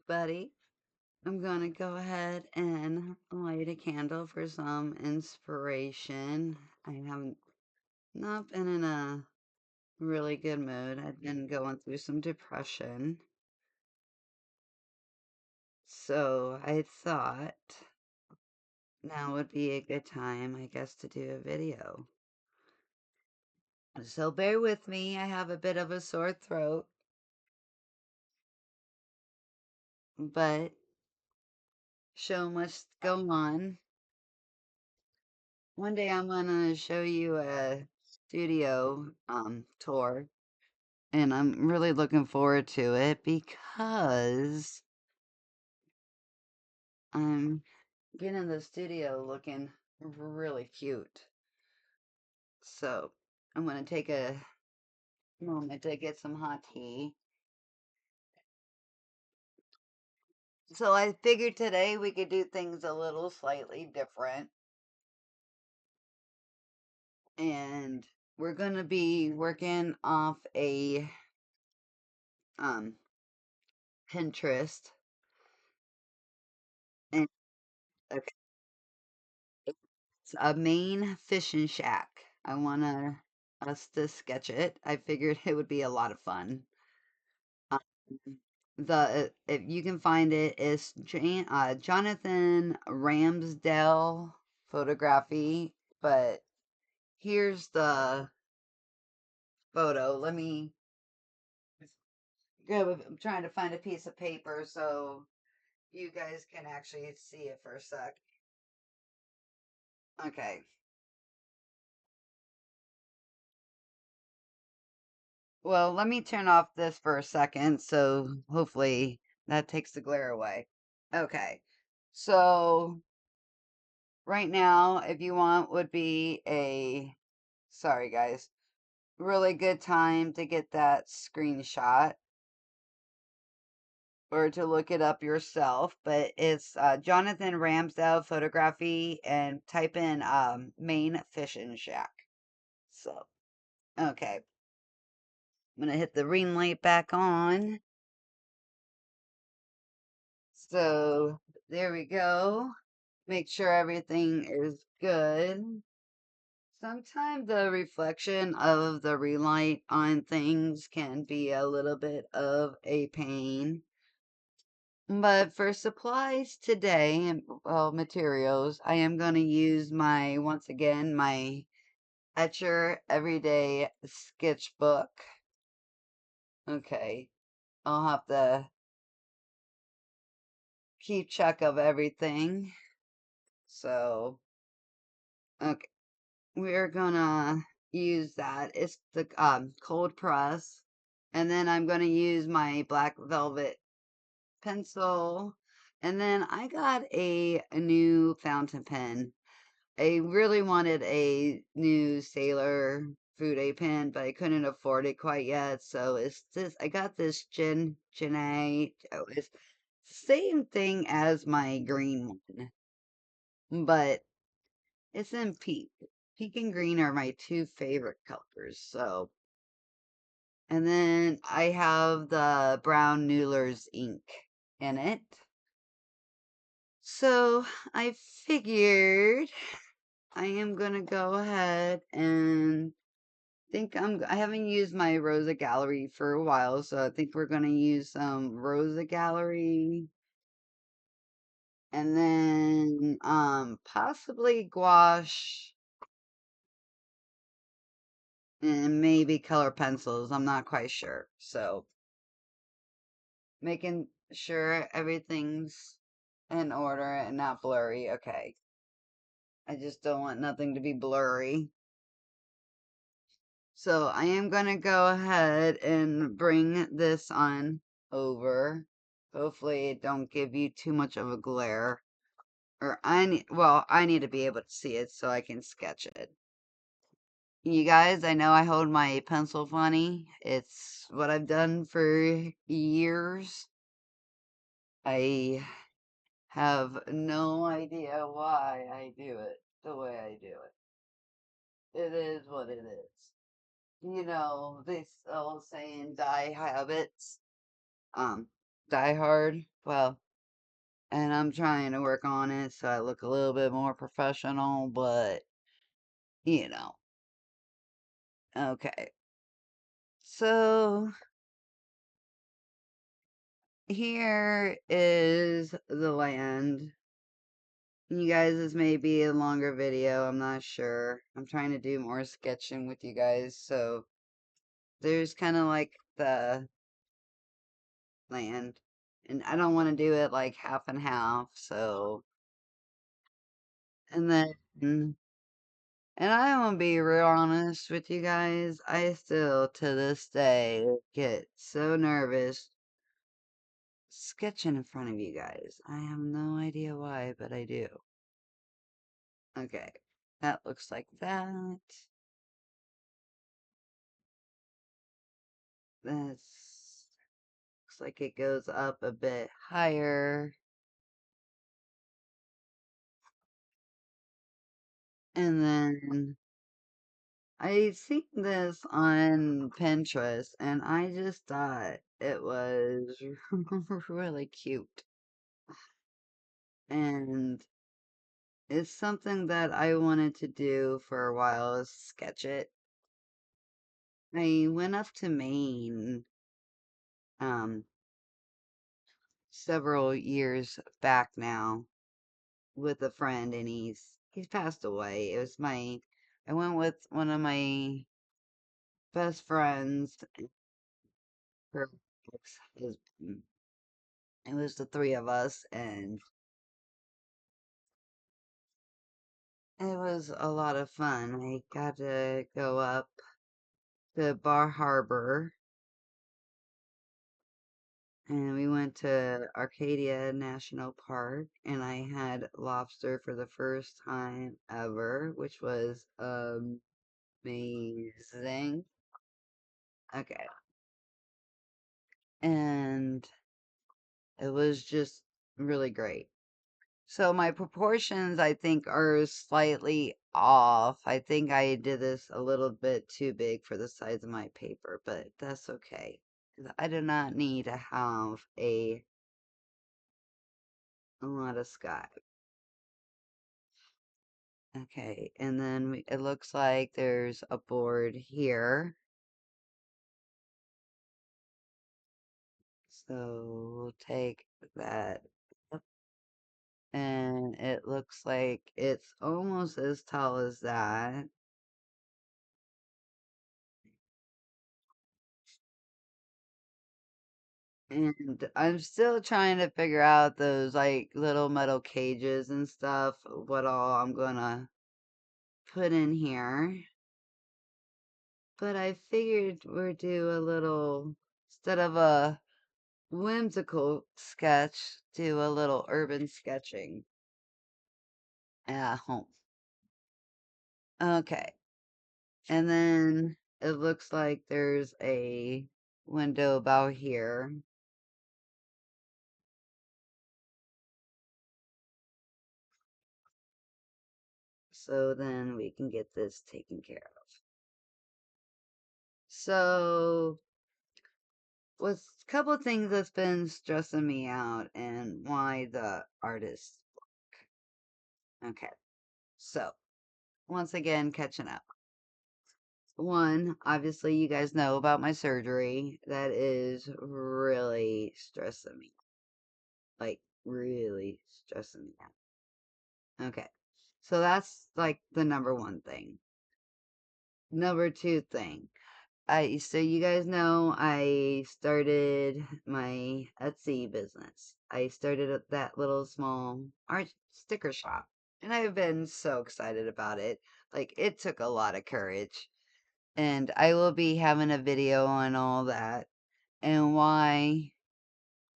everybody. I'm going to go ahead and light a candle for some inspiration. I haven't not been in a really good mood. I've been going through some depression. So I thought now would be a good time, I guess, to do a video. So bear with me. I have a bit of a sore throat, but show must go on. One day I'm gonna show you a studio tour, and I'm really looking forward to it because I'm getting the studio looking really cute. So I'm gonna take a moment to get some hot tea. So I figured today we could do things a little slightly different, and we're gonna be working off a um Pinterest, and okay, it's a Maine fishing shack. I wanna us to sketch it. I figured it would be a lot of fun. Um, the if you can find it, it's Jonathan Ramsdale photography, but here's the photo. Let me go. I'm trying to find a piece of paper so you guys can actually see it for a sec. Okay. Well, let me turn off this for a second, so hopefully that takes the glare away. Okay. So right now, if you want, would be sorry guys, really good time to get that screenshot or to look it up yourself. But it's Jonathan Ramsdale photography and type in Maine Fishing Shack. So, okay. I'm gonna hit the ring light back on. So there we go. Make sure everything is good. Sometimes the reflection of the relight on things can be a little bit of a pain. But for supplies today and well, materials, I am going to use once again, my Etcher Everyday Sketchbook. Okay, I'll have to keep track of everything. So, okay. We're gonna use that. It's the cold press. And then I'm gonna use my black velvet pencil. And then I got a new fountain pen. I really wanted a new Sailor Fude pen, but I couldn't afford it quite yet. So it's this I got this Gen A. Oh, it's the same thing as my green one, but it's in pink. Pink and green are my two favorite colors. So, and then I have the brown Newler's ink in it. So I figured I am gonna go ahead and I haven't used my Rosa Gallery for a while, so I think we're gonna use some Rosa Gallery and then possibly gouache and maybe color pencils. I'm not quite sure. So making sure everything's in order and not blurry. Okay. I just don't want nothing to be blurry. So I am going to go ahead and bring this on over. Hopefully it don't give you too much of a glare. Or I need to be able to see it so I can sketch it. You guys, I know I hold my pencil funny. It's what I've done for years. I have no idea why I do it the way I do it. It is what it is. You know, this old saying, die habits, um, die hard, Well, and I'm trying to work on it so I look a little bit more professional, but you know. Okay. So here is the land. You guys, this may be a longer video, I'm not sure. I'm trying to do more sketching with you guys, so there's kind of like the land. And I don't want to do it like half and half, so. And then, and I want to be real honest with you guys, I still, to this day, get so nervous sketching in front of you guys. I have no idea why, but I do. Okay, that looks like that. That's looks like it goes up a bit higher. And then I seen this on Pinterest and I just thought it was really cute. And it's something that I wanted to do for a while is sketch it. I went up to Maine um several years back now with a friend and he's passed away. It was my I went with one of my best friends, her ex-husband. It was the three of us, and it was a lot of fun. I got to go up to Bar Harbor, and we went to Arcadia National Park, and I had lobster for the first time ever, which was amazing. Okay. And it was just really great. So my proportions, I think, are slightly off. I think I did this a little bit too big for the size of my paper, but that's okay. 'Cause I do not need to have a lot of sky. Okay, and then it looks like there's a board here. So we'll take that up, and it looks like it's almost as tall as that. And I'm still trying to figure out those like little metal cages and stuff, what all I'm gonna put in here. But I figured we'd do a little, instead of a whimsical sketch, do a little urban sketching at home. Okay. And then it looks like there's a window about here. So then we can get this taken care of. So what's a couple of things that's been stressing me out and why the artist book. Okay. So once again, catching up. One, obviously you guys know about my surgery. That is really stressing me. Like really stressing me out. Okay. So that's like the number one thing. Number two thing. So you guys know I started my Etsy business. I started that little small art sticker shop, and I've been so excited about it. Like it took a lot of courage, and I will be having a video on all that and why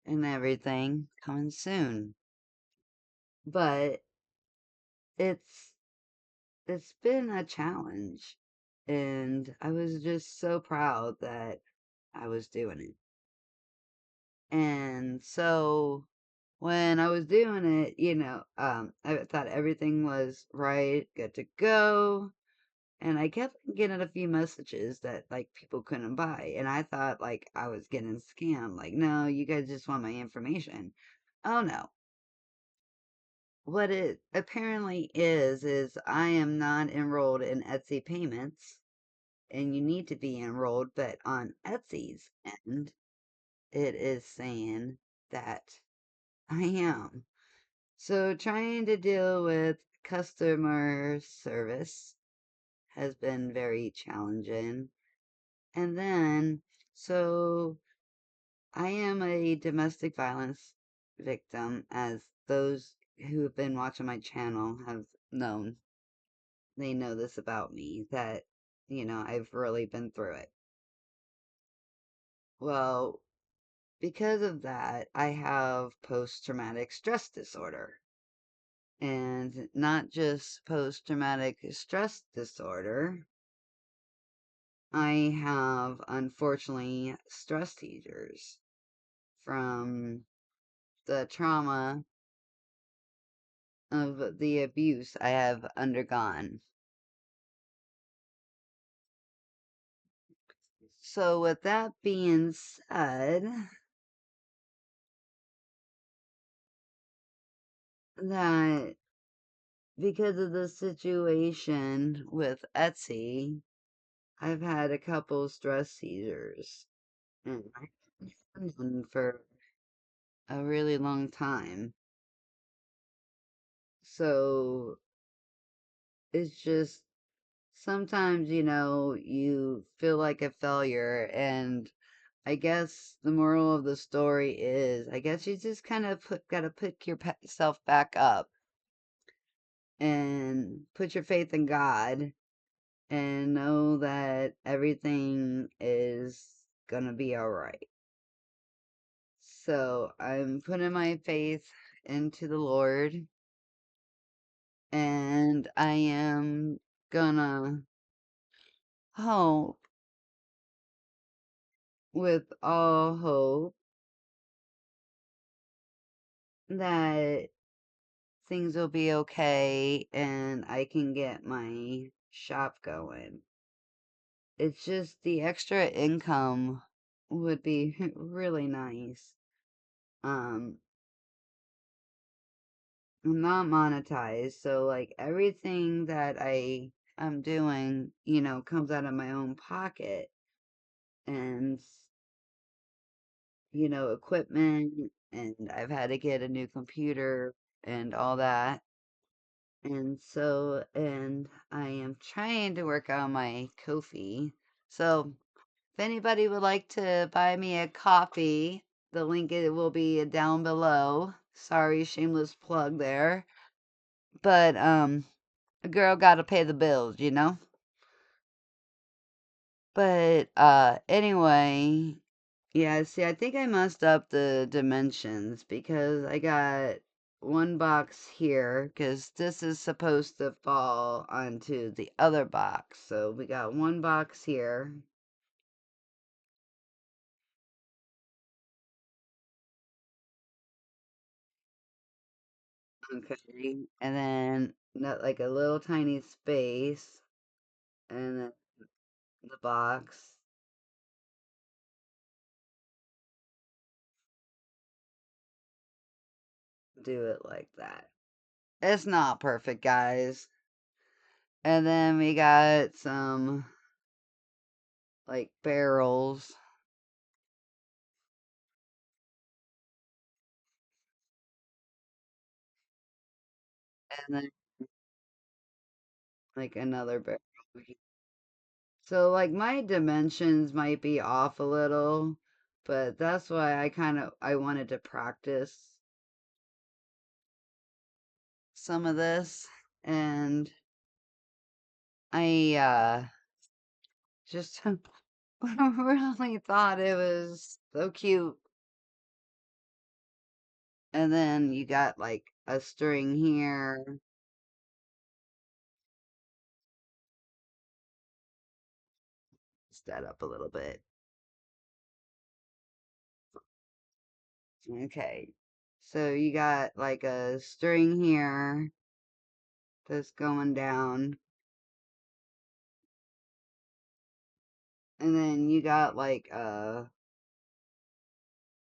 and everything coming soon. But it's it's been a challenge, and I was just so proud that I was doing it. And so when I was doing it, I thought everything was right, good to go. And I kept getting a few messages that like people couldn't buy. And I thought like I was getting scammed. Like, no, you guys just want my information. Oh no. What it apparently is I am not enrolled in Etsy payments, and you need to be enrolled, but on Etsy's end, it is saying that I am. So trying to deal with customer service has been very challenging. And then, so I am a domestic violence victim, as those who have been watching my channel have known. They know this about me, that, I've really been through it. Well, because of that, I have post traumatic stress disorder. And not just post traumatic stress disorder, I have unfortunately stress seizures from the trauma of the abuse I have undergone. So, with that being said, that because of the situation with Etsy, I've had a couple stress seizures, and I've had them for a really long time. So it's just sometimes, you feel like a failure. And I guess the moral of the story is, I guess you just kind of gotta pick yourself back up and put your faith in God and know that everything is gonna be all right. So I'm putting my faith into the Lord, and I am gonna hope with all hope that things will be okay and I can get my shop going. It's just the extra income would be really nice. Um, I'm not monetized, so like everything that I'm doing, comes out of my own pocket, and equipment, and I've had to get a new computer and all that. And I am trying to work on my Ko-fi. So, if anybody would like to buy me a coffee, the link it will be down below. Sorry, shameless plug there. But a girl gotta pay the bills. But anyway, yeah, see, I think I messed up the dimensions because I got one box here because this is supposed to fall onto the other box. So we got one box here. Okay. And then like a little tiny space, and then the box. Do it like that. It's not perfect, guys. And then we got some like barrels, and then like another barrel. So like my dimensions might be off a little, but that's why I wanted to practice some of this, and I just really thought it was so cute. And then you got like a string here. Set up a little bit. Okay. So you got like a string here that's going down. And then you got like a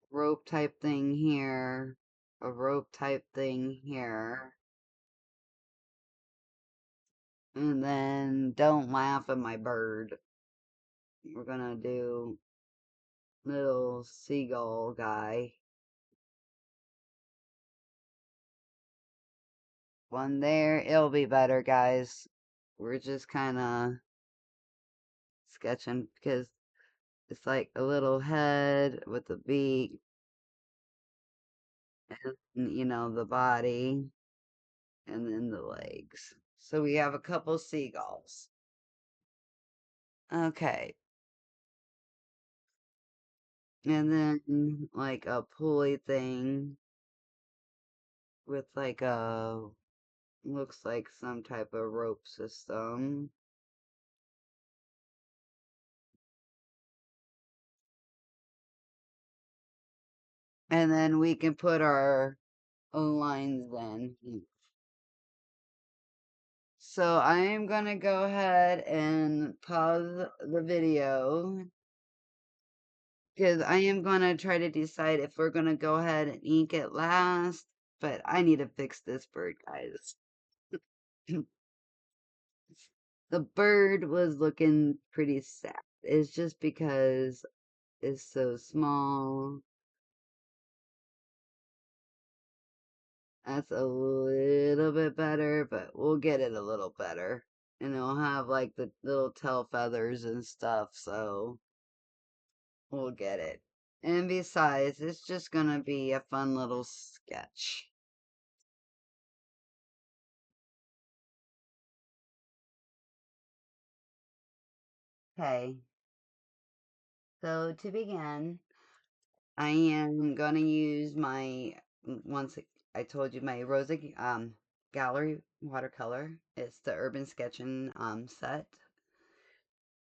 rope type thing here a rope type thing here. And then don't laugh at my bird. We're gonna do little seagull guy. One there. It'll be better, guys. We're just kind of sketching because it's like a little head with a beak and, the body and then the legs. So we have a couple seagulls. Okay. And then like a pulley thing with like looks like some type of rope system. And then we can put our lines in. So I am going to go ahead and pause the video because I am going to try to decide if we're going to go ahead and ink it last, but I need to fix this bird, guys. The bird was looking pretty sad. It's just because it's so small. That's a little bit better, but we'll get it a little better. And it'll have like the little tail feathers and stuff, so we'll get it. And besides, it's just gonna be a fun little sketch. Okay, so to begin, I am gonna use my, once I told you, my Rosa Gallery watercolor. It's the Urban Sketching set.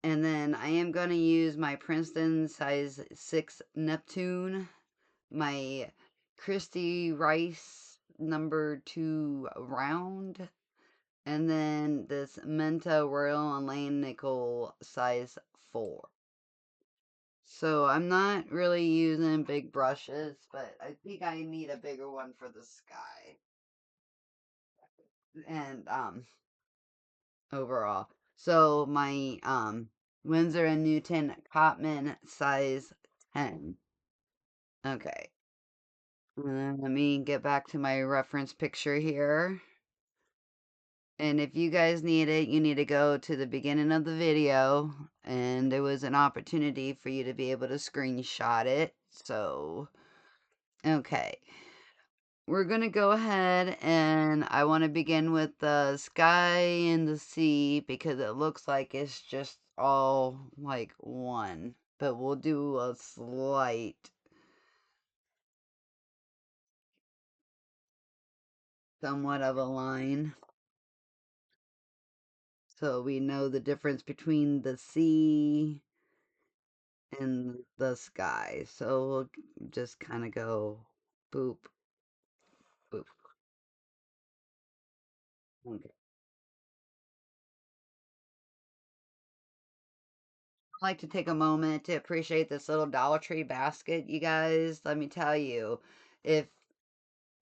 And then I am going to use my Princeton size 6 Neptune, my Christy Rice number 2 round, and then this Menta Royal and Lane Nickel size 4. So I'm not really using big brushes, but I think I need a bigger one for the sky. And overall. So my Winsor and Newton Cotman size 10. Okay. And then let me get back to my reference picture here. And if you guys need it, you need to go to the beginning of the video. And there was an opportunity for you to be able to screenshot it. So, okay. We're going to go ahead and I want to begin with the sky and the sea because it looks like it's just all like one. But we'll do a slight somewhat of a line so we know the difference between the sea and the sky. So we'll just kind of go boop, boop. Okay. I'd like to take a moment to appreciate this little Dollar Tree basket, you guys. Let me tell you, if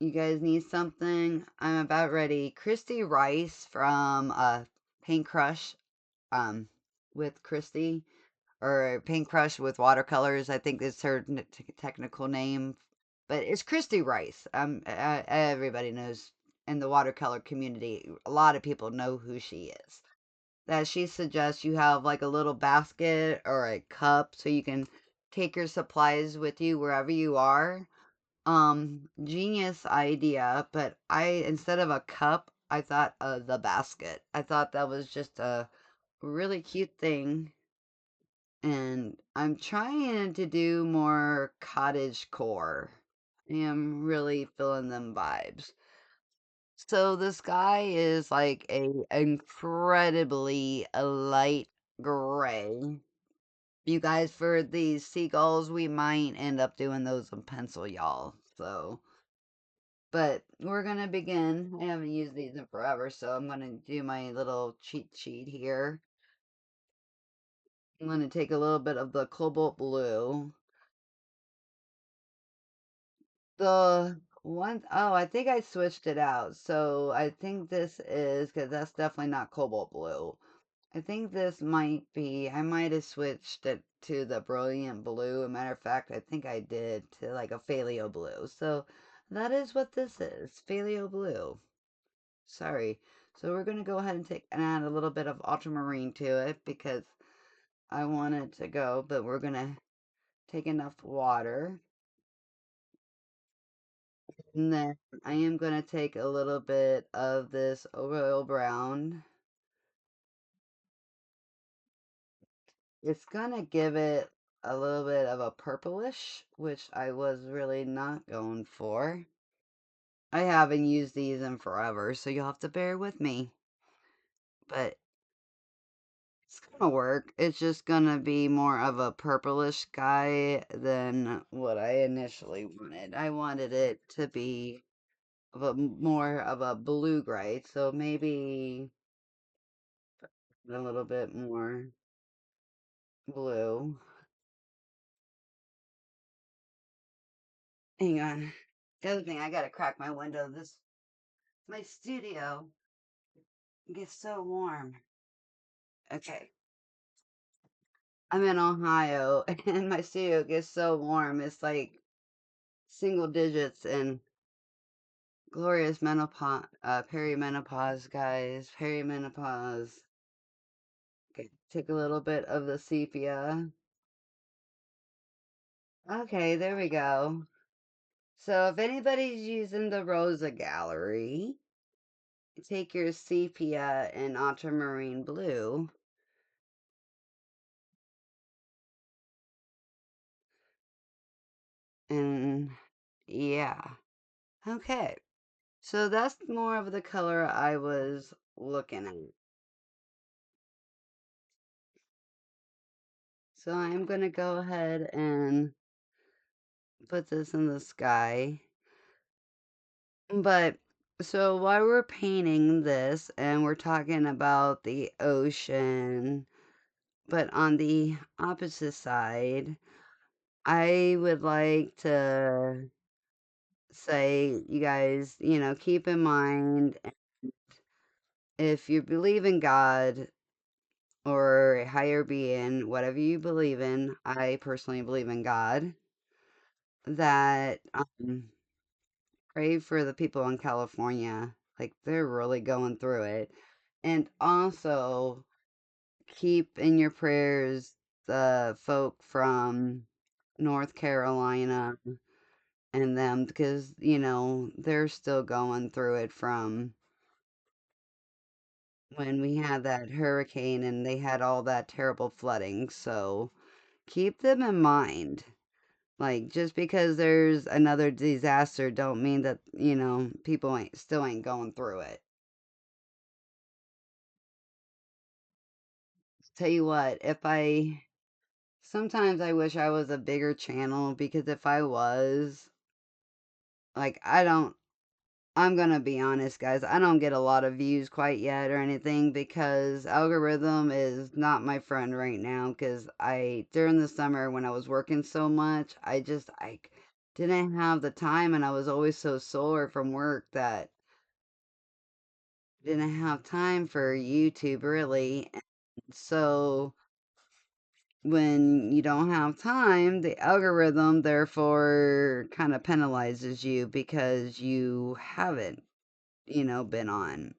you guys need something, I'm about ready. Christy Rice from Paint Crush with Christy, or Paint Crush with Watercolors, I think is her technical name. But it's Christy Rice. Everybody knows in the watercolor community, a lot of people know who she is. That she suggests you have like a little basket or a cup so you can take your supplies with you wherever you are. Genius idea, but instead of a cup, I thought of the basket. I thought that was just a really cute thing. And I'm trying to do more cottage core. I am really feeling them vibes. So the sky is like a incredibly light gray. You guys, for these seagulls, we might end up doing those in pencil, y'all. So, but we're gonna begin. I haven't used these in forever, so I'm gonna do my little cheat sheet here. I'm gonna take a little bit of the cobalt blue. The I think I switched it out. So I think this is, because that's definitely not cobalt blue. I think this might be, I might have switched it to the brilliant blue. A matter of fact, I think I did to like a phthalo blue. So that is what this is, phthalo blue. Sorry. So we're going to go ahead and take and add a little bit of ultramarine to it because I want it to go, but we're going to take enough water. And then I am going to take a little bit of this royal brown. It's going to give it a little bit of a purplish, which I was really not going for. I haven't used these in forever, so you'll have to bear with me. But it's gonna work. It's just gonna be more of a purplish sky than what I initially wanted. I wanted it to be more of a blue gray, so maybe a little bit more blue. Hang on. The other thing, I gotta crack my window. My studio gets so warm. Okay. I'm in Ohio and my studio gets so warm. It's like single digits and glorious menopause, perimenopause, guys. Perimenopause. Okay, take a little bit of the sepia. Okay, there we go. So if anybody's using the Rosa Gallery, take your sepia and ultramarine blue. And yeah. Okay. So that's more of the color I was looking at. So I'm going to go ahead and put this in the sky. But so while we're painting this and we're talking about the ocean, but on the opposite side, I would like to say, you guys, keep in mind if you believe in God or a higher being, whatever you believe in, I personally believe in God, that pray for the people in California. Like, they're really going through it. And also, keep in your prayers the folk from North Carolina and them because, they're still going through it from when we had that hurricane and they had all that terrible flooding. So keep them in mind. Like, just because there's another disaster don't mean that, people ain't going through it. Tell you what, sometimes I wish I was a bigger channel because if I was, like, I'm gonna be honest, guys, I don't get a lot of views quite yet or anything because algorithm is not my friend right now because during the summer when I was working so much, I didn't have the time and I was always so sore from work that I didn't have time for YouTube really. And so when you don't have time, the algorithm therefore kind of penalizes you because you haven't, been on.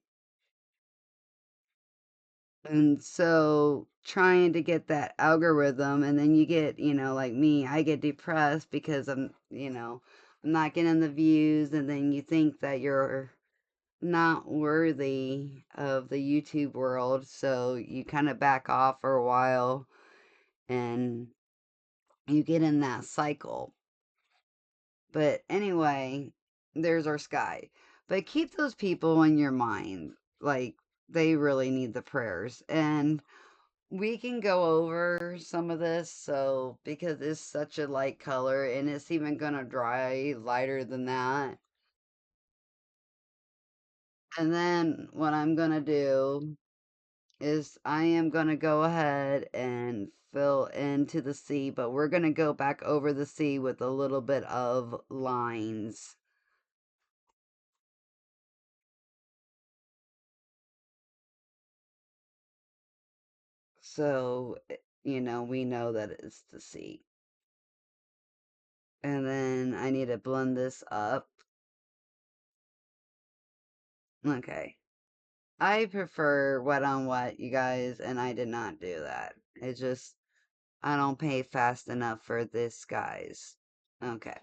And so trying to get that algorithm, and then you get, like me, I get depressed because I'm not getting the views, and then you think that you're not worthy of the YouTube world, so you kind of back off for a while and you get in that cycle. But anyway, there's our sky. But keep those people in your mind. Like, they really need the prayers. And we can go over some of this, so because it's such a light color and it's even gonna dry lighter than that. And then what I'm gonna do is I am gonna go ahead and fill into the sea, but we're gonna go back over the sea with a little bit of lines. So, we know that it's the C. And then I need to blend this up. Okay. I prefer wet on wet, you guys, and I did not do that. It just, I don't pay fast enough for this, guys. Okay.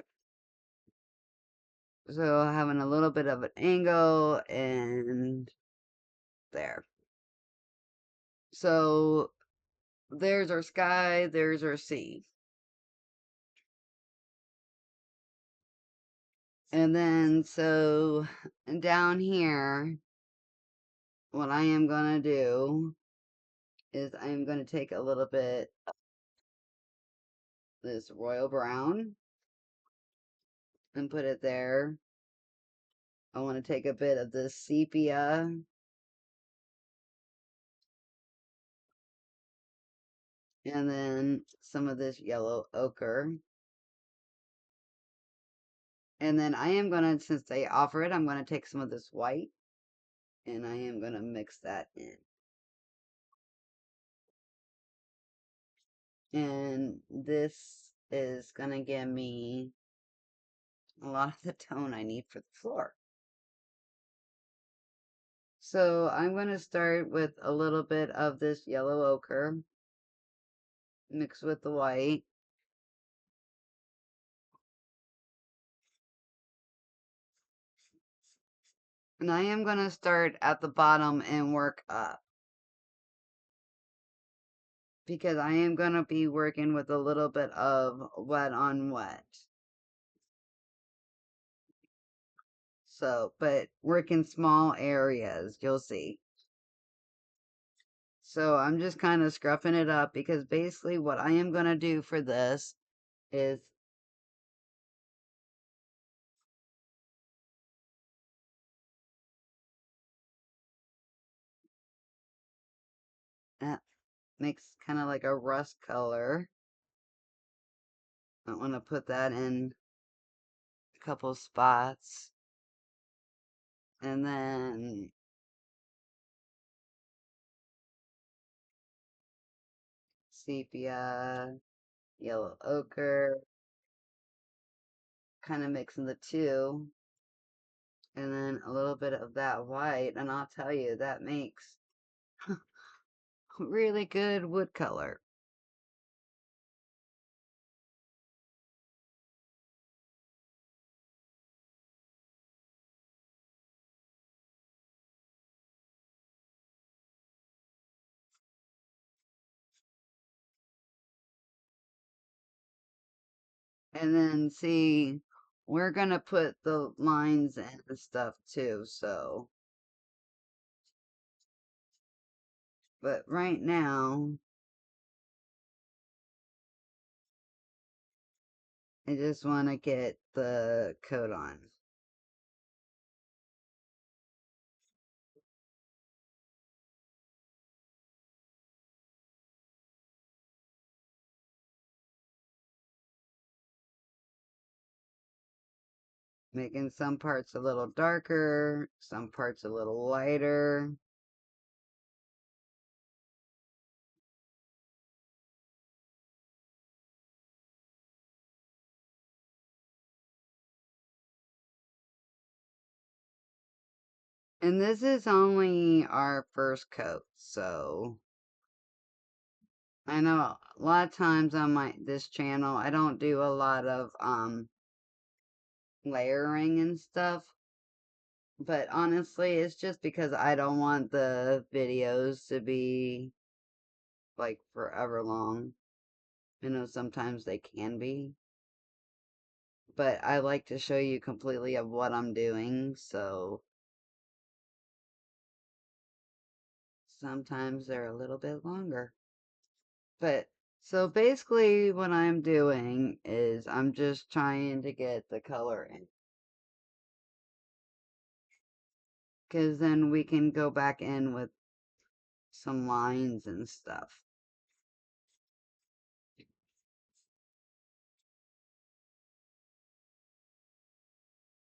So having a little bit of an angle and there. So there's our sky, there's our sea. And then, so down here, what I am going to do is I am going to take a little bit of this royal brown and put it there. I want to take a bit of this sepia and then some of this yellow ochre. And then I am going to, since they offer it, I'm going to take some of this white and I am going to mix that in. And this is going to give me a lot of the tone I need for the floor. So I'm going to start with a little bit of this yellow ochre mixed with the white. And I am going to start at the bottom and work up, because I am going to be working with a little bit of wet on wet. So, but work in small areas, you'll see. So I'm just kind of scruffing it up, because basically what I am going to do for this is that makes kind of like a rust color. I want to put that in a couple spots. And then sepia, yellow ochre, kind of mixing the two. And then a little bit of that white. And I'll tell you, that makes really good wood color. And then see, we're going to put the lines and stuff too, so. But right now, I just want to get the coat on. Making some parts a little darker, some parts a little lighter. And this is only our first coat, so I know a lot of times on this channel I don't do a lot of layering and stuff. But honestly, it's just because I don't want the videos to be like forever long. I know sometimes they can be, but I like to show you completely of what I'm doing, so sometimes they're a little bit longer. But so basically what I'm doing is I'm just trying to get the color in, because then we can go back in with some lines and stuff.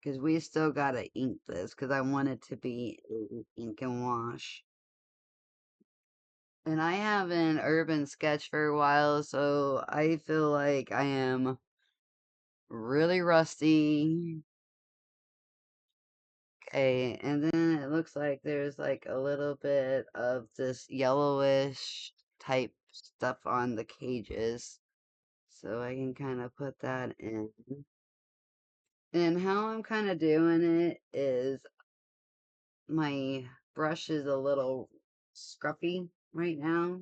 Because we still gotta ink this, because I want it to be ink and wash. And I haven't urban sketched for a while, so I feel like I am really rusty. Okay, and then it looks like there's like a little bit of this yellowish type stuff on the cages. So I can kind of put that in. And how I'm kind of doing it is my brush is a little scruffy right now.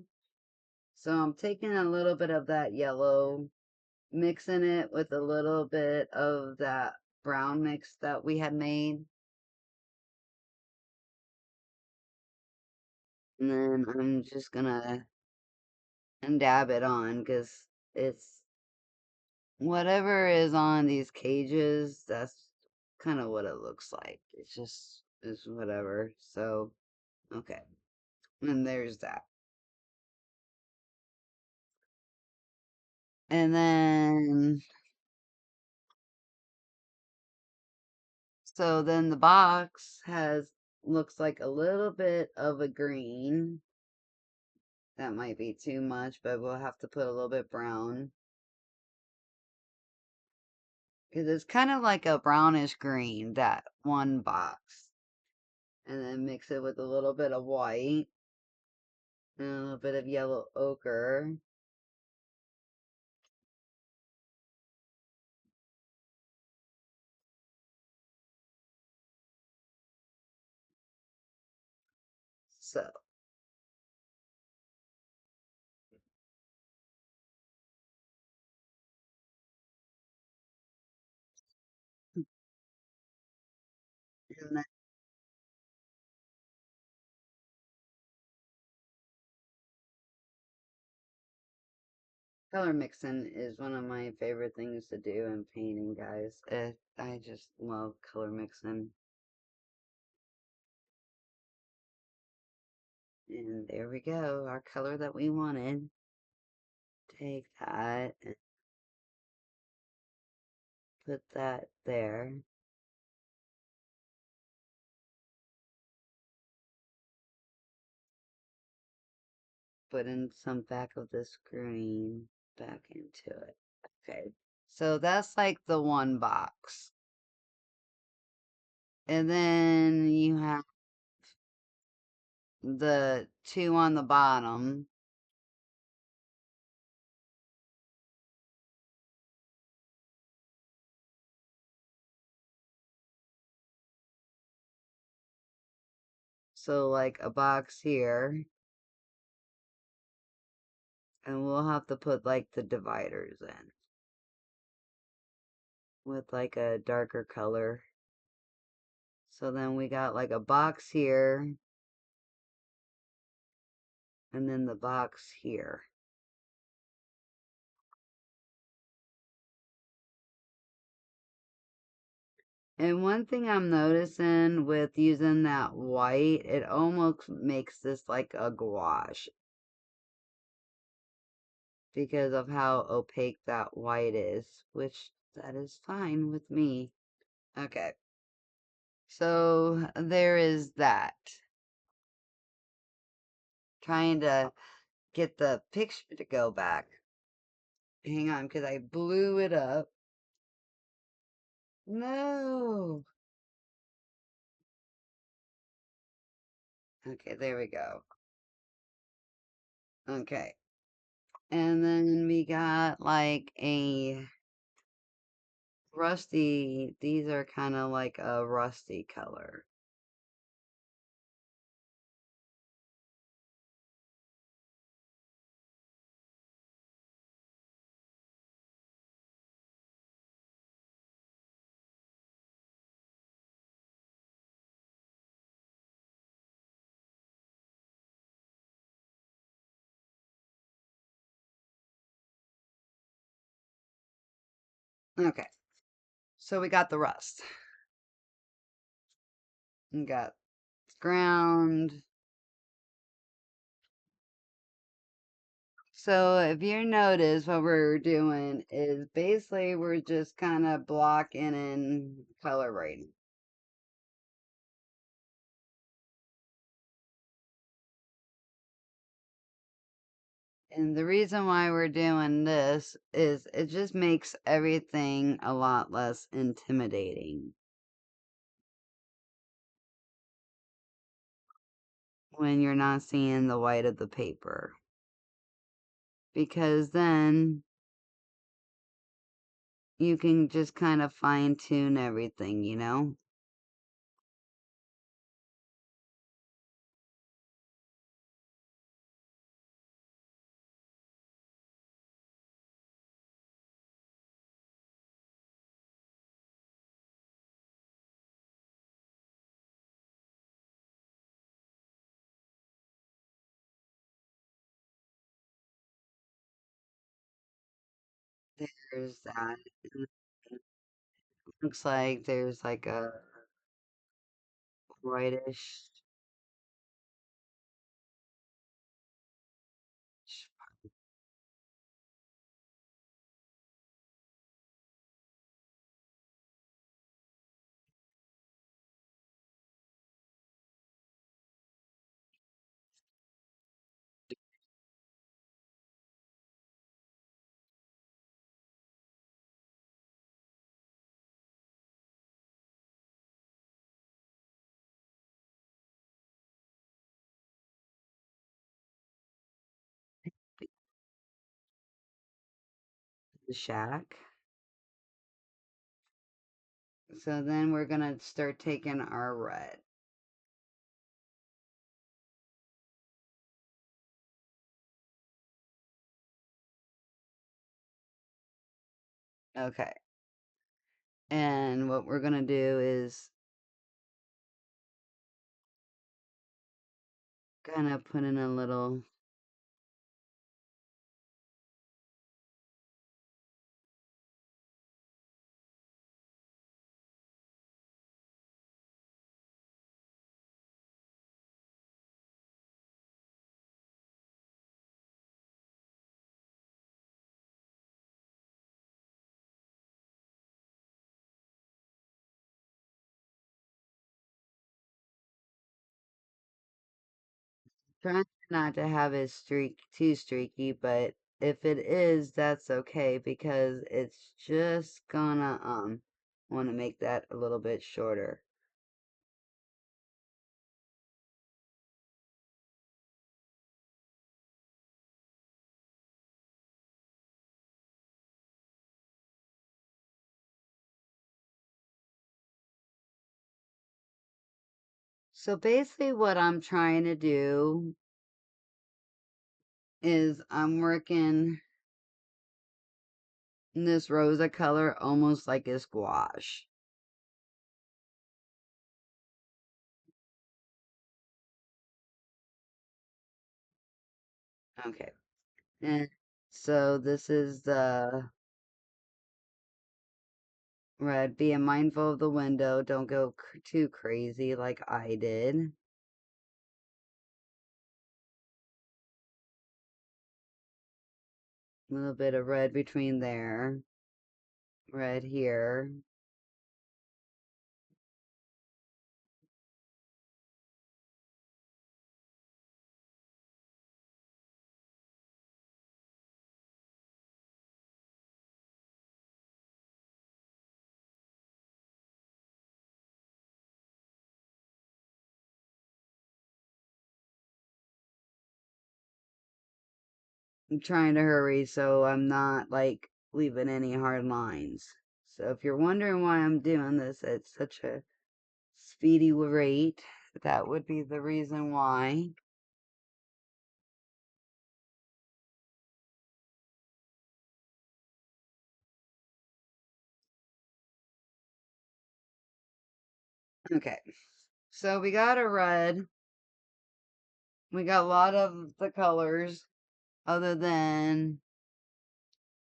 So I'm taking a little bit of that yellow, mixing it with a little bit of that brown mix that we had made. And then I'm just gonna dab it on because it's whatever is on these cages, that's kind of what it looks like. It's just is whatever. So, okay. And there's that. And then, so then the box looks like a little bit of a green. That might be too much, but we'll have to put a little bit brown. Because it's kind of like a brownish green, that one box. And then mix it with a little bit of white and a little bit of yellow ochre. So, and then color mixing is one of my favorite things to do in painting, guys. I just love color mixing. And there we go, our color that we wanted. Take that and put that there. Put in some back of this green back into it. Okay. So that's like the one box. And then you have the two on the bottom. So like a box here. And we'll have to put like the dividers in with like a darker color. So then we got like a box here. And then the box here. And one thing I'm noticing with using that white, it almost makes this like a gouache because of how opaque that white is, which that is fine with me. Okay, so there is that. Trying to get the picture to go back. Hang on, because I blew it up. No. Okay, there we go. Okay. And then we got like a rusty, these are kind of like a rusty color. Okay, so we got the rust. We got ground. So if you notice, what we're doing is basically we're just kind of blocking in color grading. And the reason why we're doing this is it just makes everything a lot less intimidating when you're not seeing the white of the paper. Because then you can just kind of fine tune everything, you know? There's that. And looks like there's like a whitish. The shack. So then we're gonna start taking our red. Okay. And what we're gonna do is gonna put in a little. Trying not to have it too streaky, but if it is, that's okay because it's just gonna want to make that a little bit shorter. So basically what I'm trying to do is I'm working this rosa color almost like a squash. Okay. And so this is the red. Being mindful of the window. Don't go too crazy like I did. A little bit of red between there. Red here. I'm trying to hurry so I'm not like leaving any hard lines. So if you're wondering why I'm doing this at such a speedy rate, that would be the reason why. Okay. So we got a red. We got a lot of the colors other than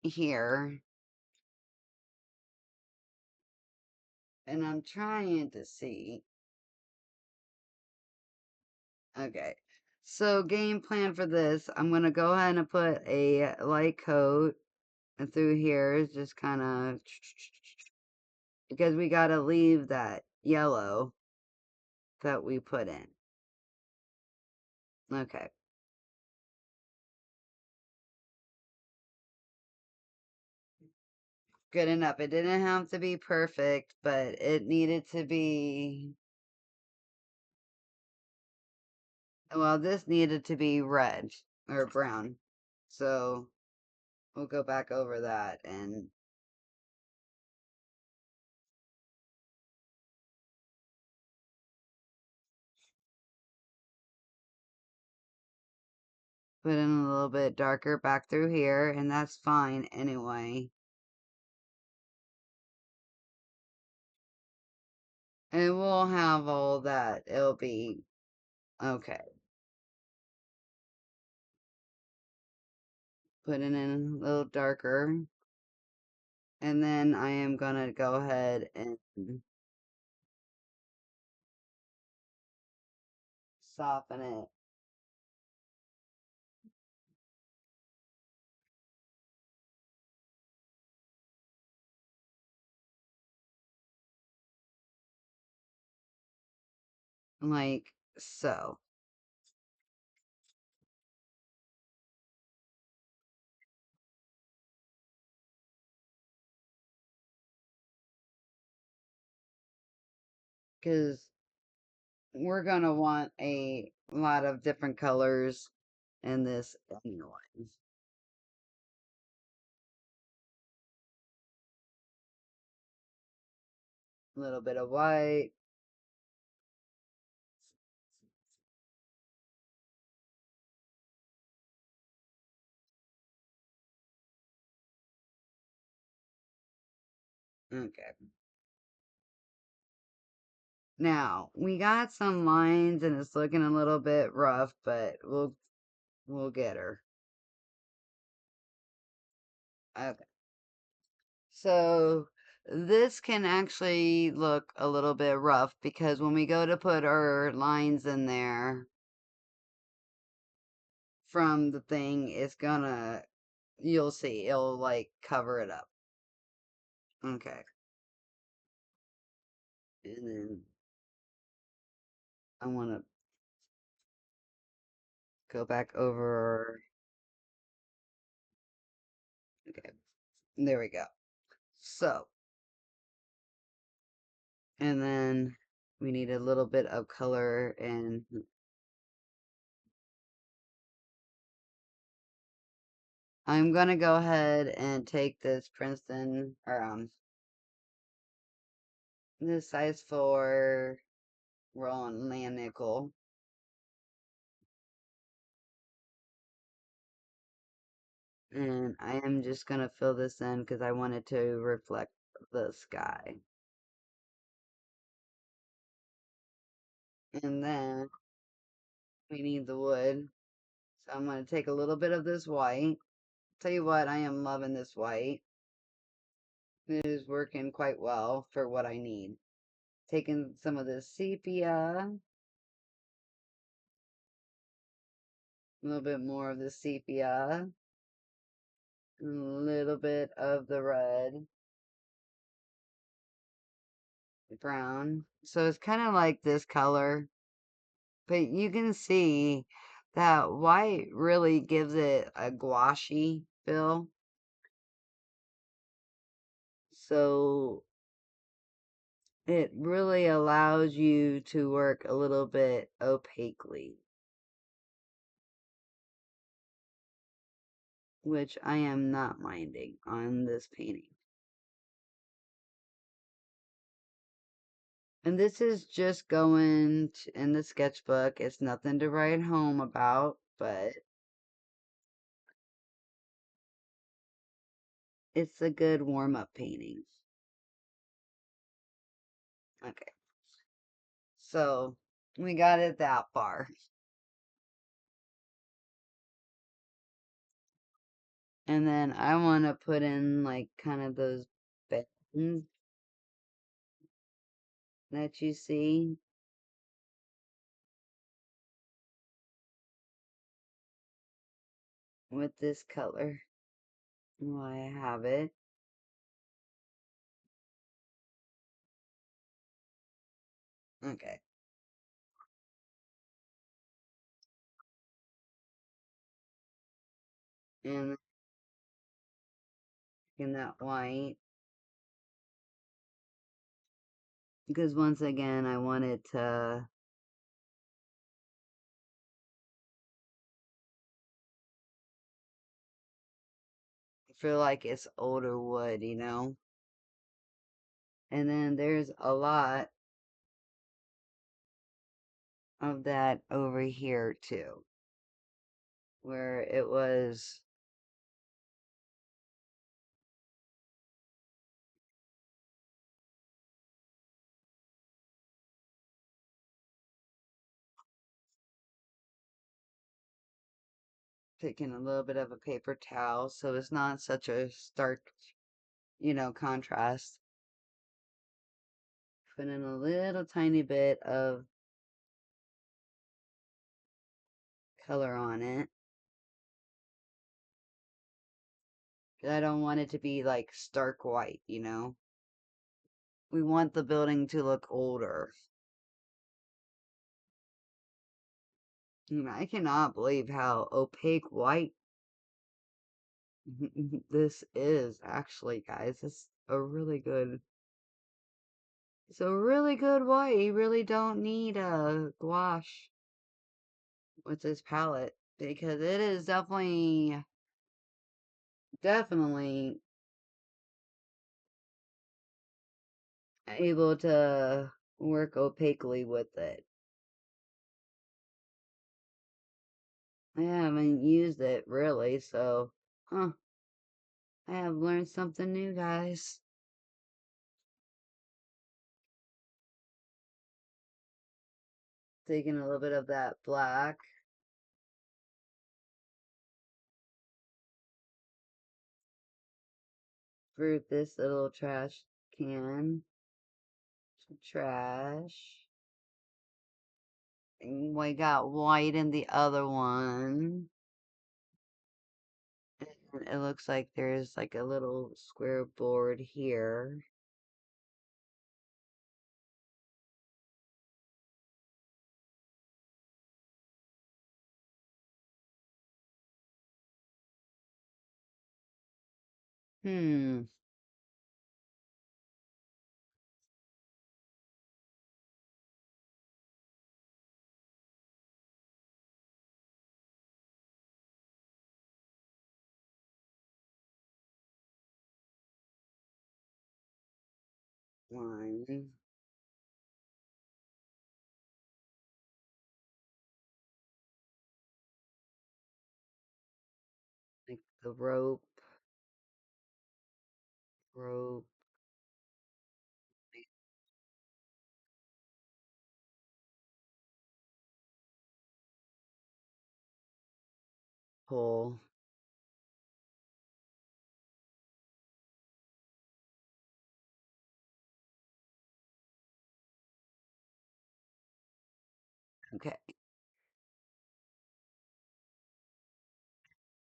here. And I'm trying to see. Okay. So game plan for this, I'm going to go ahead and put a light coat through here, just kind of, because we got to leave that yellow that we put in. Okay. good enough. It didn't have to be perfect, but it needed to be, well, this needed to be red or brown. So we'll go back over that and put in a little bit darker back through here, and that's fine anyway. And we'll have all that. It'll be okay. Put it in a little darker. And then I am gonna go ahead and soften it like so. Because we're gonna want a lot of different colors in this anyway. A little bit of white. Okay. Now we got some lines and it's looking a little bit rough, but we'll get her. Okay. So this can actually look a little bit rough because when we go to put our lines in there from the thing, it's gonna, you'll see, it'll like cover it up. Okay. And then I want to go back over. Okay. There we go. So, and then we need a little bit of color and I'm gonna go ahead and take this Princeton or this size 4 Roland land nickel, and I am just gonna fill this in because I want it to reflect the sky. And then we need the wood, so I'm gonna take a little bit of this white. Tell you what, I am loving this white. It is working quite well for what I need. Taking some of this sepia, a little bit more of the sepia, a little bit of the red, brown. So it's kind of like this color, but you can see that white really gives it a gouache feel. So it really allows you to work a little bit opaquely, which I am not minding on this painting. And this is just going in the sketchbook. It's nothing to write home about, but it's a good warm-up painting. Okay, so we got it that far. And then I want to put in like kind of those buttons that you see with this color. Well, I have it. Okay. And in that white. because once again, I wanted to feel like it's older wood, you know? And then there's a lot of that over here too, where it was taking a little bit of a paper towel so it's not such a stark, contrast. Put in a little tiny bit of color on it. 'Cause I don't want it to be like stark white, you know? We want the building to look older. I cannot believe how opaque white this is, actually, guys. It's a really good white. You really don't need a gouache with this palette because it is definitely able to work opaquely with it. I haven't used it really, so, huh, I have learned something new, guys. Taking a little bit of that black. Fruit this little trash can. Some trash. And we got white in the other one. And it looks like there's like a little square board here. Hmm. One. Like the rope, pull. Okay.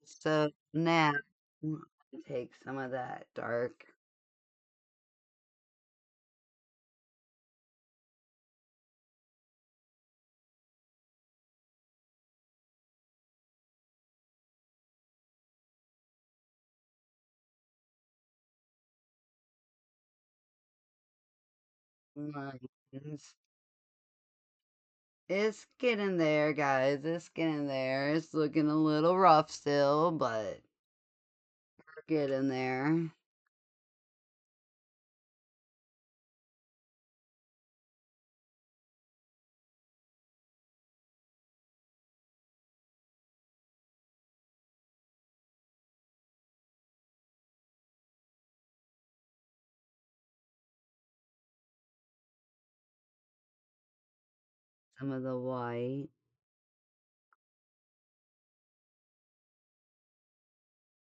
So now I'm gonna take some of that dark lines. It's getting there, guys. It's getting there. It's looking a little rough still, but we're getting there. Some of the white.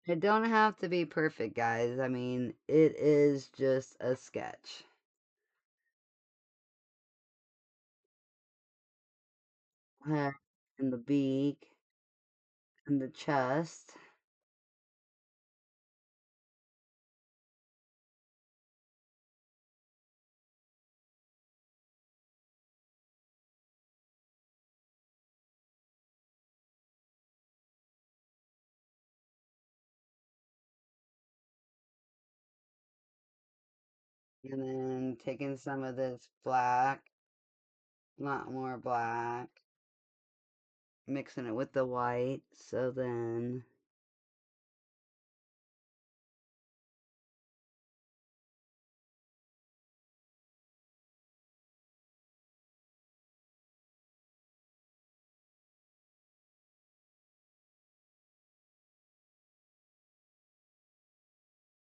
It don't have to be perfect, guys. I mean, it is just a sketch. Head and the beak and the chest. And then then taking some of this black, a lot more black, mixing it with the white. So then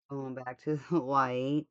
going back to the white.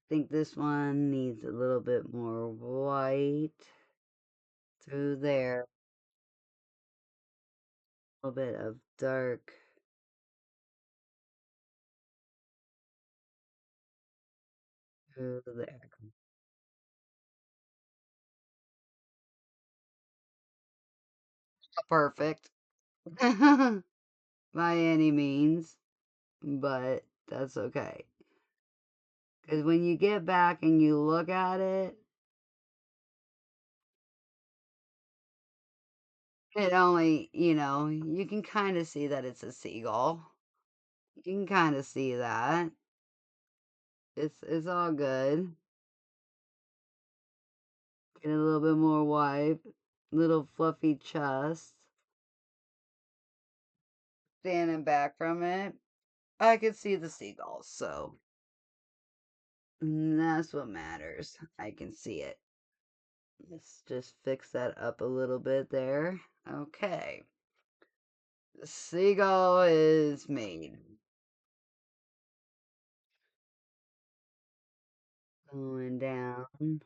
I think this one needs a little bit more white through there, a little bit of dark through there. Perfect by any means, but that's okay. Because when you get back and you look at it, it only, you can kind of see that it's a seagull. You can kind of see that. It's all good. Get a little bit more white, little fluffy chest. Standing back from it, I could see the seagulls, so that's what matters. I can see it. Let's just fix that up a little bit there. Okay. The seagull is made. Going down.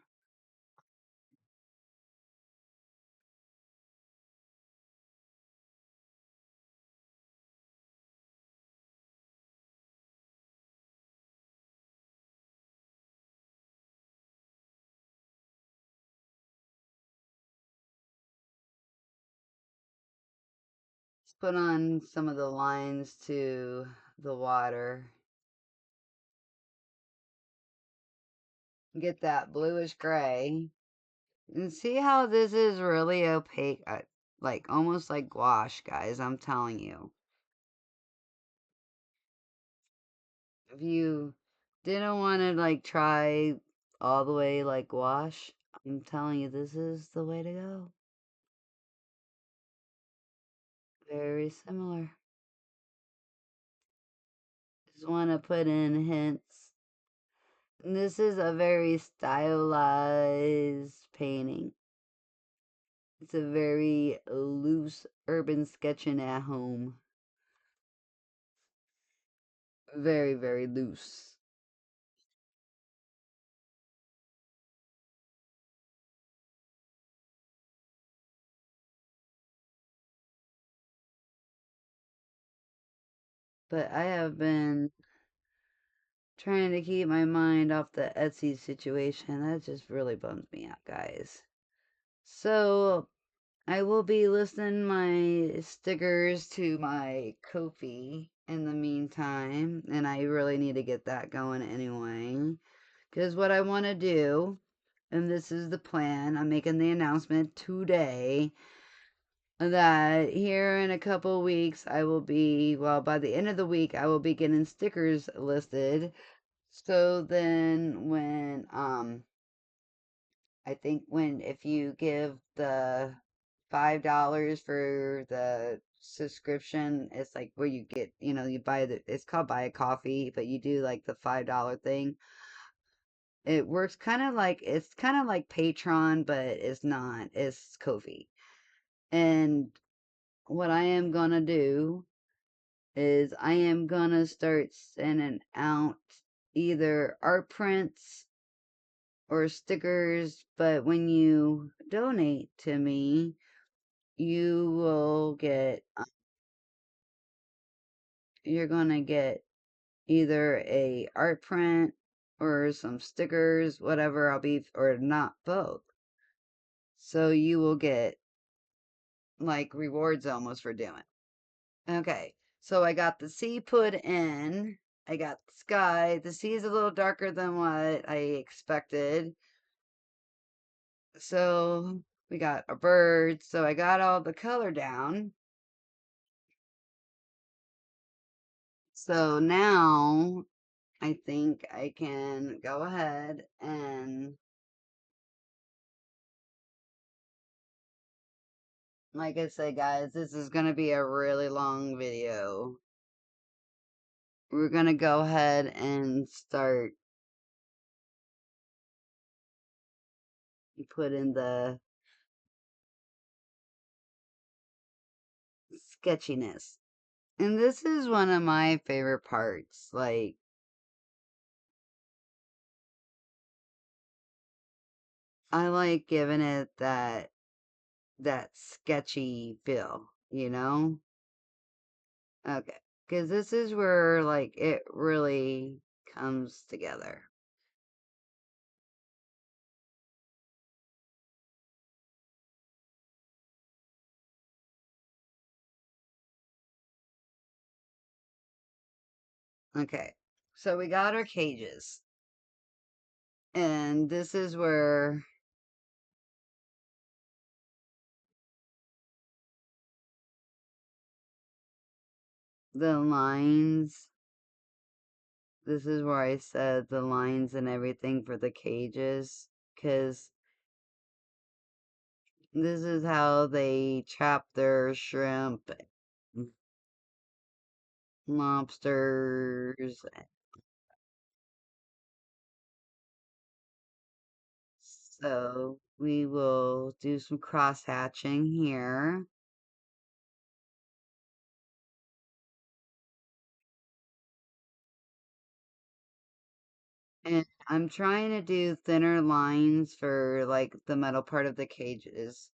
Let's put on some of the lines to the water. Get that bluish gray. And see how this is really opaque? Like almost like gouache, guys. I'm telling you. If you didn't want to like try all the way like gouache, I'm telling you, this is the way to go. Very similar. Just want to put in hints. And this is a very stylized painting. It's a very loose urban sketching at home. Very, very loose. But I have been trying to keep my mind off the Etsy situation. That just really bums me out, guys. So I will be listing my stickers to my Ko-fi in the meantime, and I really need to get that going anyway. Because what I want to do, and this is the plan, I'm making the announcement today that here in a couple weeks I will be, well, by the end of the week, I will be getting stickers listed. So then when, I think when if you give the $5 for the subscription, it's like where you get, you buy it's called buy a coffee, but you do like the $5 thing. It works it's kind of like Patreon, but it's not. It's Ko-fi. And what I am gonna do is I am gonna start sending out either art prints or stickers, but when you donate to me, you will get, you're gonna get, either a art print or some stickers, whatever or not both. So you will get like rewards almost for doing. Okay, so I got the sea put in. I got the sky. The sea is a little darker than what I expected. So we got a bird. So I got all the color down. So now I think I can go ahead and, like I said, guys, this is going to be a really long video. We're going to go ahead and start put in the sketchiness. And this is one of my favorite parts. Like, I like giving it that sketchy feel, you know? Okay. Because this is where, like, it really comes together. Okay. So we got our cages. And this is where the lines, this is where I said the lines and everything for the cages. Because this is how they trap their shrimp, lobsters. So we will do some cross hatching here. And I'm trying to do thinner lines for like the metal part of the cages.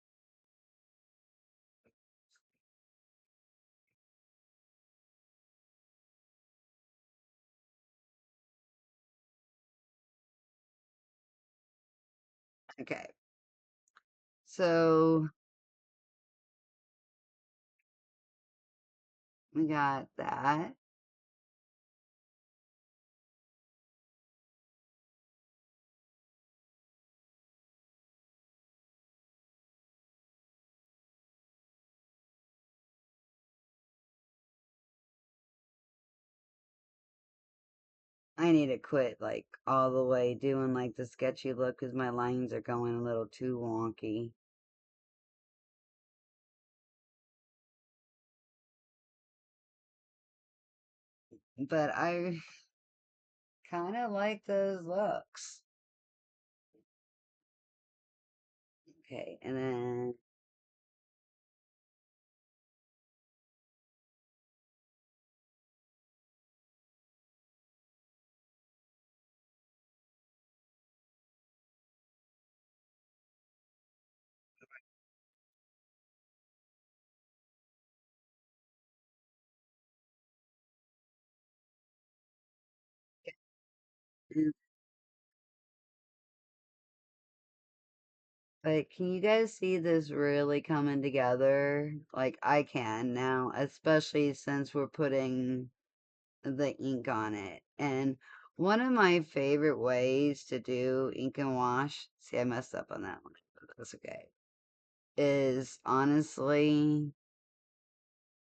Okay. So we got that. I need to quit like all the way doing like the sketchy look because my lines are going a little too wonky. But I kind of like those looks. Okay, and then mm, like, can you guys see this really coming together? Like I can now, especially since we're putting the ink on it. And one of my favorite ways to do ink and wash, see, I messed up on that one, but that's okay, is honestly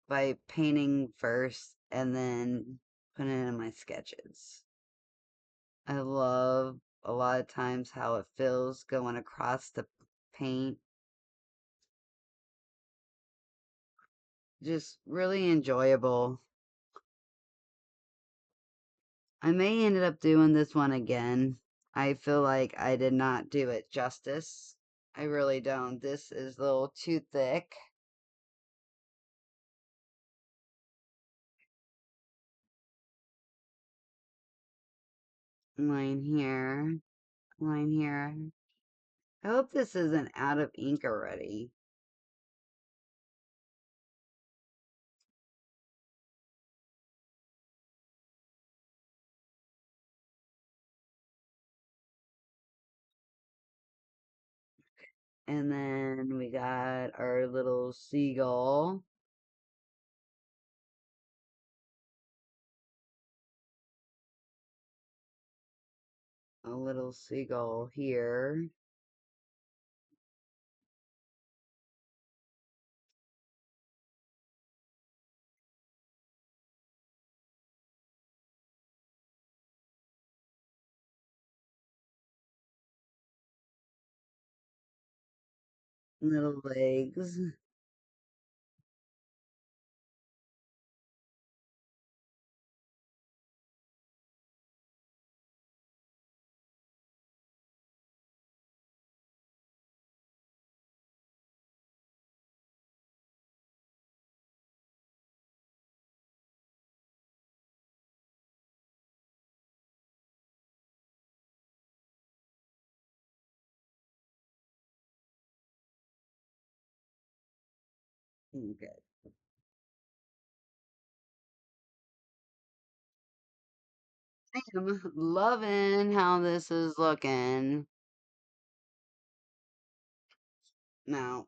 by painting first and then putting it in my sketches. I love a lot of times how it feels going across the paint. Just really enjoyable. I may end up doing this one again. I feel like I did not do it justice. I really don't. This is a little too thick. Line here, line here. I hope this isn't out of ink already. And then we got our little seagull. A little seagull here. Little legs. Okay. I'm loving how this is looking. Now,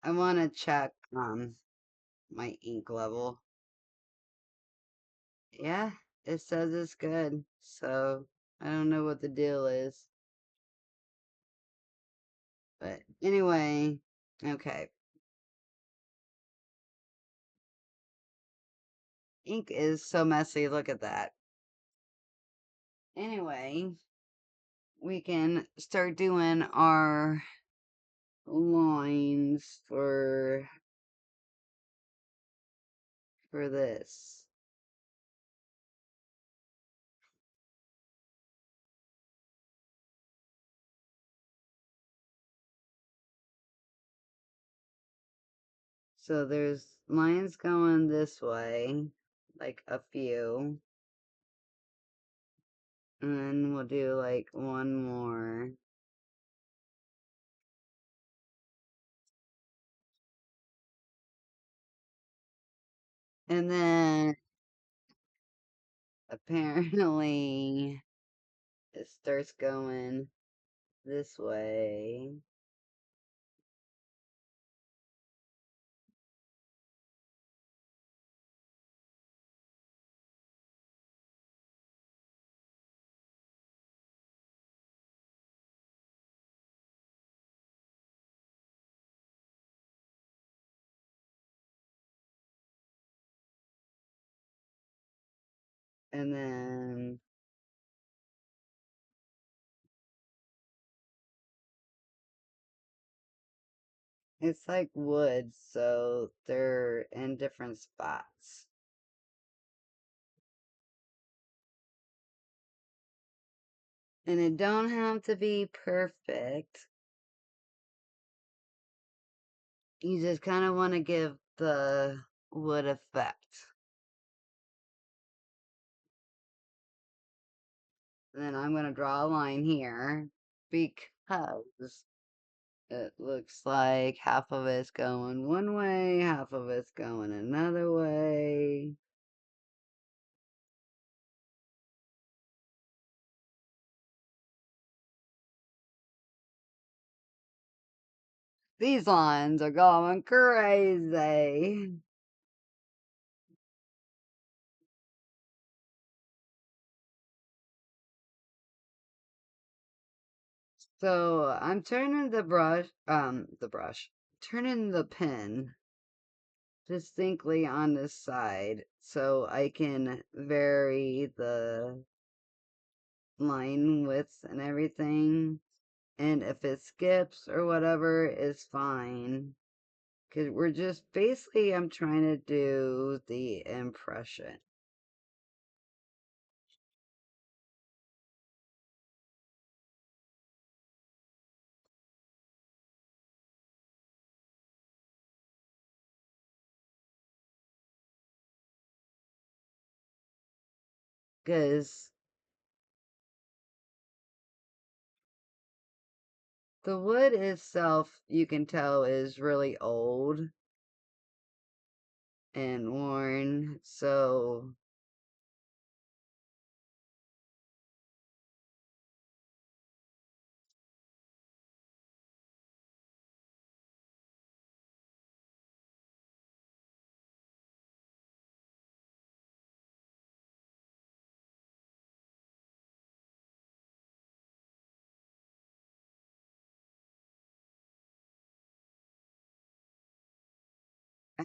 I want to check my ink level. Yeah, it says it's good. So, I don't know what the deal is. But anyway, okay. Ink is so messy. Look at that. Anyway, we can start doing our lines for this. So there's lines going this way, like a few. And then we'll do like one more. And then apparently it starts going this way. And then it's like wood, so they're in different spots. And it don't have to be perfect. You just kind of want to give the wood effect. And then I'm going to draw a line here because it looks like half of it's going one way, half of it's going another way. These lines are going crazy. So I'm turning turning the pen distinctly on this side so I can vary the line width and everything. And if it skips or whatever, is fine. Because we're just basically, I'm trying to do the impression. Because the wood itself, you can tell, is really old and worn. So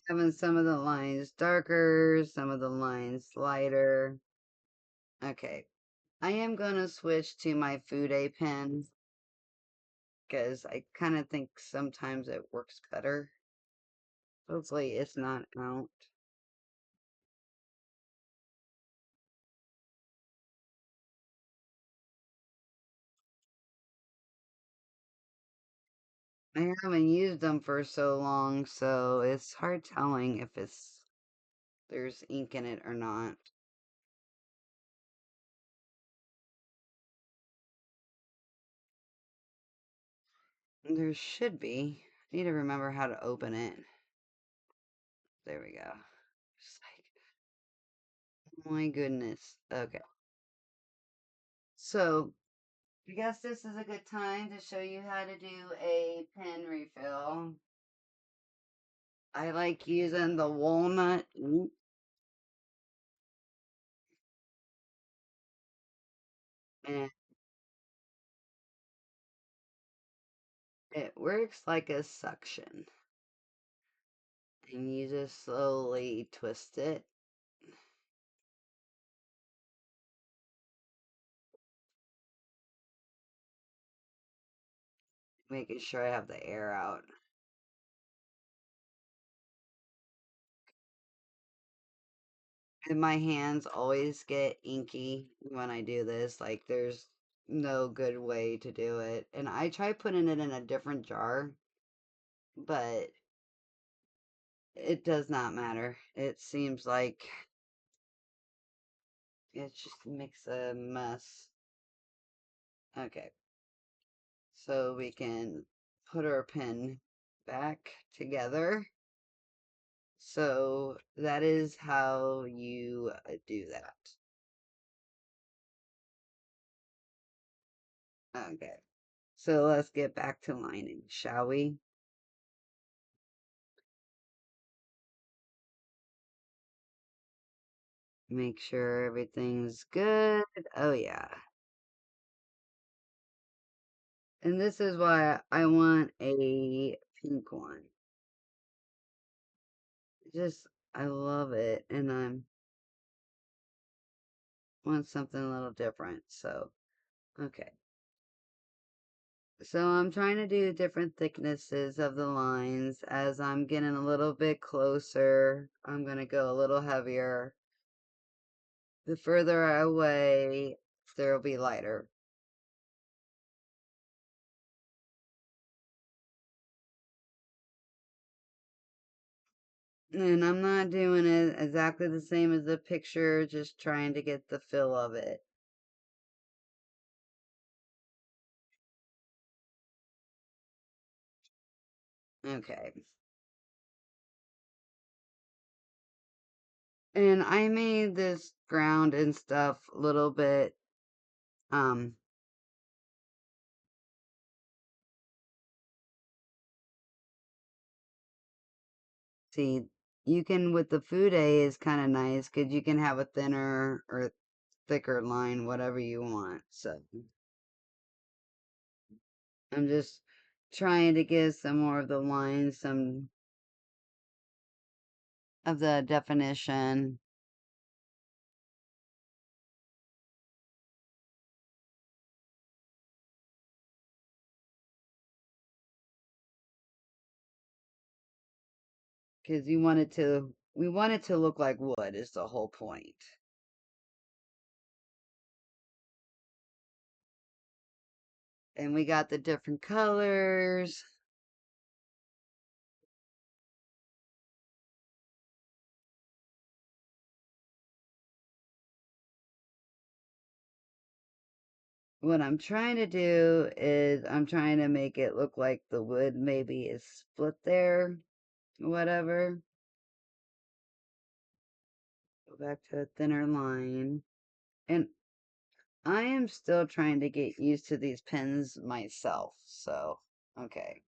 Having some of the lines darker, some of the lines lighter. Okay. I am going to switch to my Fude pen because I kind of think sometimes it works better. Hopefully it's not out. I haven't used them for so long, so it's hard telling if there's ink in it or not. There should be. I need to remember how to open it. There we go. Just like, my goodness. Okay. So, I guess this is a good time to show you how to do a pen refill. I like using the walnut ink, and it works like a suction. And you just slowly twist it. Making sure I have the air out. And my hands always get inky when I do this. Like, there's no good way to do it. And I try putting it in a different jar, but it does not matter. It seems like it just makes a mess. Okay, so we can put our pen back together. So that is how you do that. Okay, so let's get back to lining, shall we? Make sure everything's good. Oh, yeah. And this is why I want a pink one. Just, I love it. And I want something a little different. So, okay. So I'm trying to do different thicknesses of the lines. As I'm getting a little bit closer, I'm going to go a little heavier. The further away, there'll be lighter. And I'm not doing it exactly the same as the picture, just trying to get the feel of it. Okay. And I made this ground and stuff a little bit, um, see, you can, with the Fude is kind of nice because you can have a thinner or thicker line, whatever you want. So I'm just trying to give some more of the lines, some of the definition. Because we want it to look like wood is the whole point. And we got the different colors. What I'm trying to do is I'm trying to make it look like the wood maybe is split there, whatever. Go back to a thinner line. And I am still trying to get used to these pens myself, so, okay.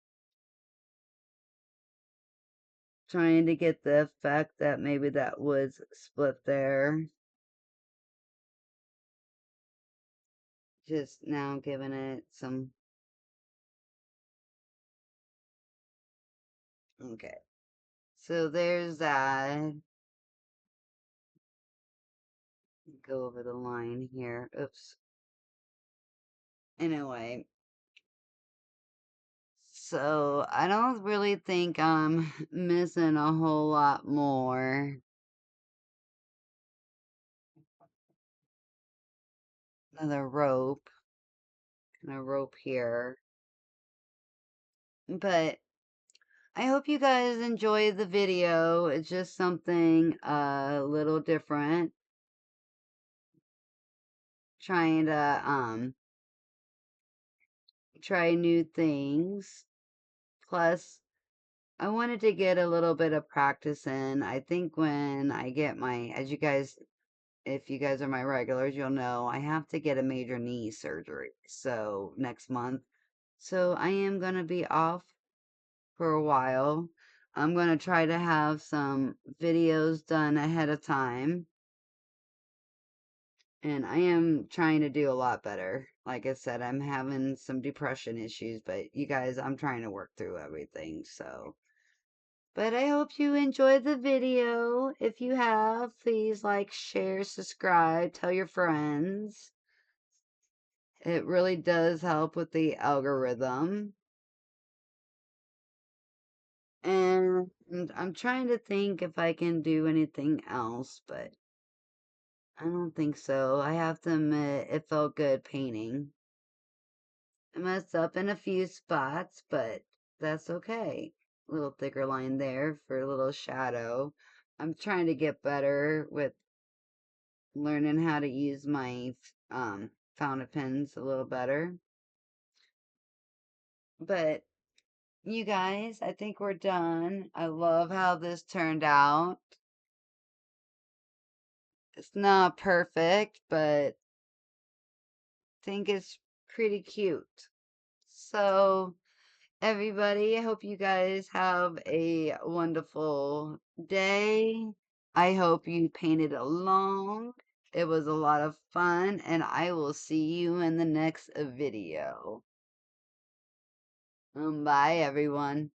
Trying to get the effect that maybe that wood's split there. Just now giving it some, okay. So there's that. Go over the line here. Oops. Anyway, so I don't really think I'm missing a whole lot more. Another rope. And a rope here. But I hope you guys enjoy the video. It's just something a little different. Trying to try new things. Plus, I wanted to get a little bit of practice in. I think when I get my, as you guys, if you guys are my regulars, you'll know I have to get a major knee surgery. So next month. So I am going to be off for a while. I'm going to try to have some videos done ahead of time. And I am trying to do a lot better. Like I said, I'm having some depression issues, but you guys, I'm trying to work through everything. So, but I hope you enjoyed the video. If you have, please like, share, subscribe, tell your friends. It really does help with the algorithm. And I'm trying to think if I can do anything else, but I don't think so. I have to admit, it felt good painting. I messed up in a few spots, but that's okay. A little thicker line there for a little shadow. I'm trying to get better with learning how to use my fountain pens a little better. But you guys, I think we're done. I love how this turned out. It's not perfect, but I think it's pretty cute. So, everybody, I hope you guys have a wonderful day. I hope you painted along. It was a lot of fun, and I will see you in the next video. Bye, everyone.